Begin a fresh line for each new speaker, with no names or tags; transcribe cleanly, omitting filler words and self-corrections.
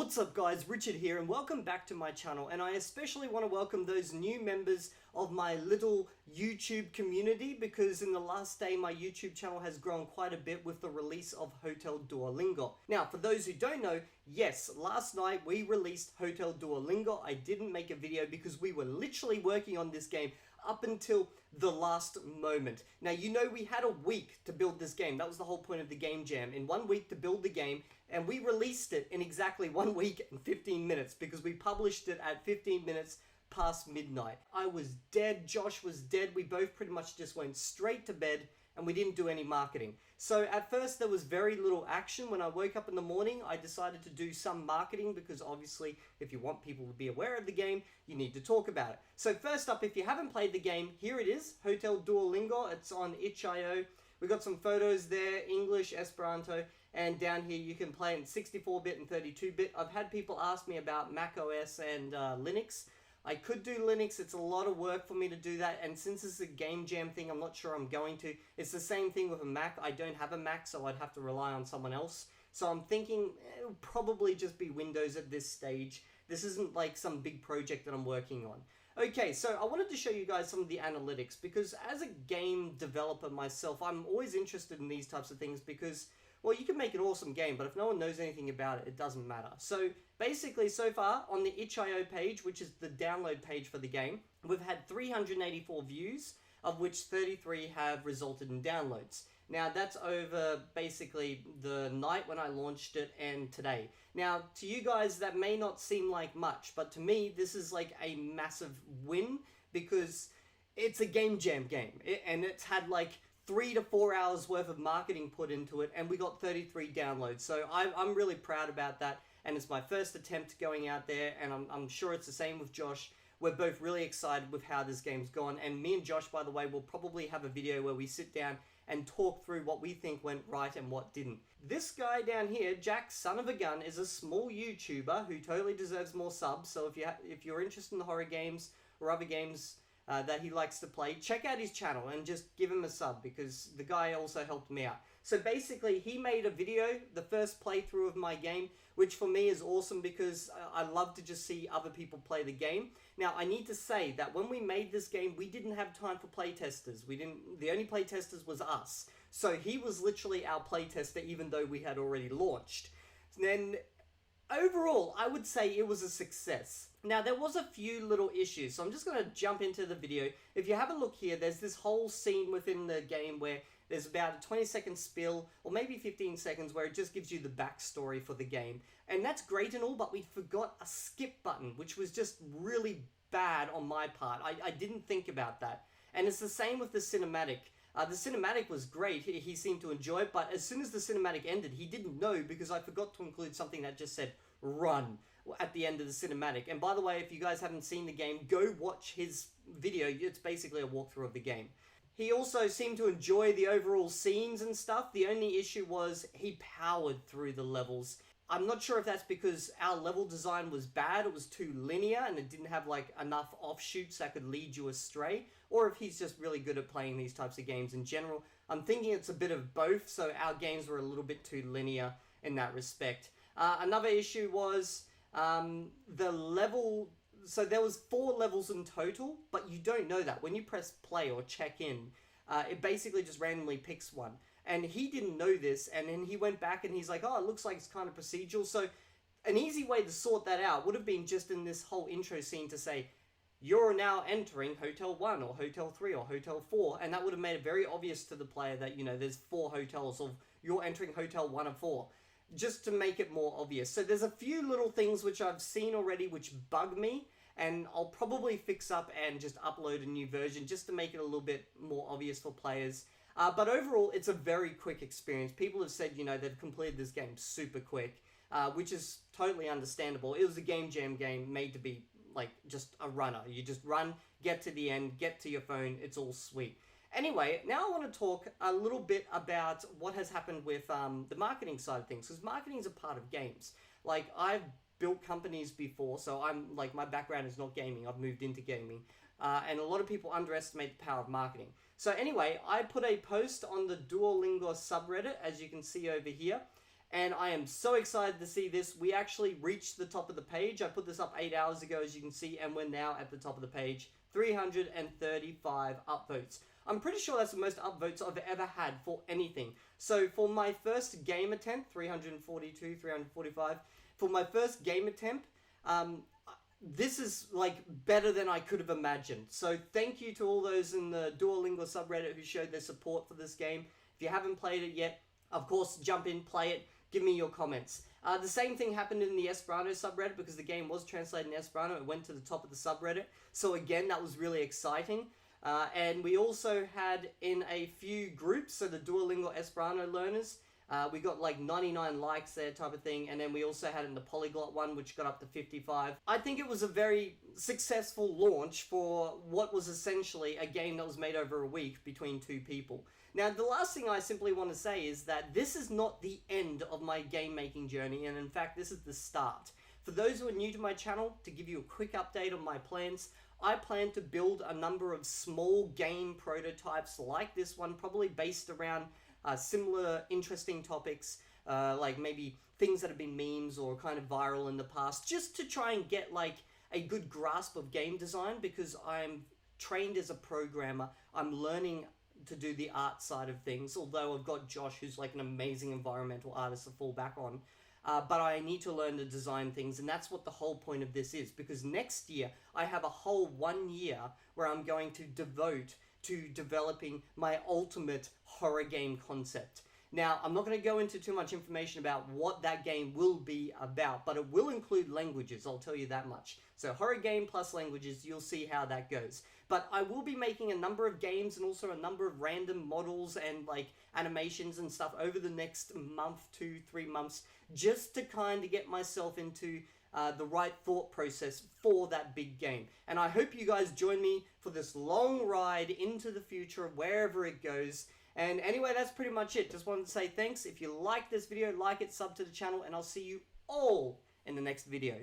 What's up guys, Richard here and welcome back to my channel, and I especially want to welcome those new members of my little YouTube community because in the last day my YouTube channel has grown quite a bit with the release of Hotel Duolingo. Now for those who don't know, yes, last night we released Hotel Duolingo. I didn't make a video because we were literally working on this game up until the last moment. Now you know we had a week to build this game. That was the whole point of the game jam. In 1 week to build the game, and we released it in exactly 1 week and 15 minutes because we published it at 15 minutes past midnight. I was dead, Josh was dead, we both pretty much just went straight to bed and we didn't do any marketing. So at first there was very little action. When I woke up in the morning, I decided to do some marketing because obviously if you want people to be aware of the game, you need to talk about it. So first up, if you haven't played the game, here it is, Hotel Duolingo. It's on itch.io. We got some photos there, English, Esperanto, and down here you can play in 64-bit and 32-bit. I've had people ask me about Mac OS and Linux. I could do Linux, it's a lot of work for me to do that, and since it's a game jam thing, I'm not sure I'm going to. It's the same thing with a Mac. I don't have a Mac, so I'd have to rely on someone else. So I'm thinking it'll probably just be Windows at this stage. This isn't like some big project that I'm working on. Okay, so I wanted to show you guys some of the analytics because as a game developer myself, I'm always interested in these types of things because, well, you can make an awesome game, but if no one knows anything about it, it doesn't matter. So basically, so far on the itch.io page, which is the download page for the game, we've had 384 views, of which 33 have resulted in downloads. Now that's over basically the night when I launched it and today. Now to you guys that may not seem like much, but to me this is like a massive win because it's a game jam game and it's had like 3 to 4 hours worth of marketing put into it and we got 33 downloads. So I'm really proud about that, and it's my first attempt going out there, and I'm sure it's the same with Josh. We're both really excited with how this game's gone, and me and Josh, by the way, will probably have a video where we sit down and talk through what we think went right and what didn't. This guy down here, JackSonOfAGun, is a small YouTuber who totally deserves more subs, so if you're interested in the horror games or other games that he likes to play, check out his channel and just give him a sub because the guy also helped me out. So basically he made a video, the first playthrough of my game, which for me is awesome because I love to just see other people play the game. Now I need to say that when we made this game, we didn't have time for playtesters. The only playtesters was us. So he was literally our playtester even though we had already launched. Then overall, I would say it was a success. Now, there was a few little issues, so I'm just going to jump into the video. If you have a look here, there's this whole scene within the game where there's about a 20-second spill, or maybe 15 seconds, where it just gives you the backstory for the game. And that's great and all, but we forgot a skip button, which was just really bad on my part. I didn't think about that. And it's the same with the cinematic. The cinematic was great, he seemed to enjoy it, but as soon as the cinematic ended, he didn't know because I forgot to include something that just said, run, at the end of the cinematic. And by the way, if you guys haven't seen the game, go watch his video, it's basically a walkthrough of the game. He also seemed to enjoy the overall scenes and stuff. The only issue was he powered through the levels. I'm not sure if that's because our level design was bad, it was too linear and it didn't have like enough offshoots that could lead you astray, or if he's just really good at playing these types of games in general. I'm thinking it's a bit of both, so our games were a little bit too linear in that respect. Another issue was the level, so there was 4 levels in total, but you don't know that. When you press play or check in, it basically just randomly picks one. And he didn't know this, and then he went back and he's like, oh, it looks like it's kind of procedural. So an easy way to sort that out would have been just in this whole intro scene to say, you're now entering Hotel 1 or Hotel 3 or Hotel 4, and that would have made it very obvious to the player that, you know, there's 4 hotels, or you're entering Hotel 1 of 4, just to make it more obvious. So there's a few little things which I've seen already which bug me, and I'll probably fix up and just upload a new version just to make it a little bit more obvious for players. But overall, it's a very quick experience. People have said, you know, they've completed this game super quick, which is totally understandable. It was a game jam game made to be like just a runner. You just run, get to the end, get to your phone, it's all sweet. Anyway, now I want to talk a little bit about what has happened with the marketing side of things, because marketing is a part of games. Like, I've built companies before, so I'm like, my background is not gaming, I've moved into gaming. And a lot of people underestimate the power of marketing. So anyway, I put a post on the Duolingo subreddit, as you can see over here, and I am so excited to see this. We actually reached the top of the page. I put this up 8 hours ago, as you can see, and we're now at the top of the page. 335 upvotes. I'm pretty sure that's the most upvotes I've ever had for anything. So for my first game attempt, 342, 345, for my first game attempt, this is like better than I could have imagined. So thank you to all those in the Duolingo subreddit who showed their support for this game. If you haven't played it yet, of course, jump in, play it, give me your comments. The same thing happened in the Esperanto subreddit because the game was translated in Esperanto. It went to the top of the subreddit. So again, that was really exciting. And we also had in a few groups, so the Duolingo Esperanto learners, we got like 99 likes there type of thing. And then we also had in the Polyglot one, which got up to 55. I think it was a very successful launch for what was essentially a game that was made over a week between two people. Now, the last thing I simply want to say is that this is not the end of my game making journey. And in fact, this is the start. For those who are new to my channel, to give you a quick update on my plans, I plan to build a number of small game prototypes like this one, probably based around similar interesting topics, like maybe things that have been memes or kind of viral in the past, just to try and get like a good grasp of game design, because I'm trained as a programmer. I'm learning to do the art side of things, although I've got Josh, who's like an amazing environmental artist to fall back on. But I need to learn to design things, and that's what the whole point of this is, because next year I have a whole 1 year where I'm going to devote to developing my ultimate horror game concept. Now, I'm not going to go into too much information about what that game will be about, but it will include languages, I'll tell you that much. So horror game plus languages, you'll see how that goes. But I will be making a number of games and also a number of random models and like animations and stuff over the next month, 2-3 months, just to kind of get myself into the right thought process for that big game. And I hope you guys join me for this long ride into the future, wherever it goes. And anyway, that's pretty much it. Just wanted to say thanks. If you like this video, like it, sub to the channel, and I'll see you all in the next video.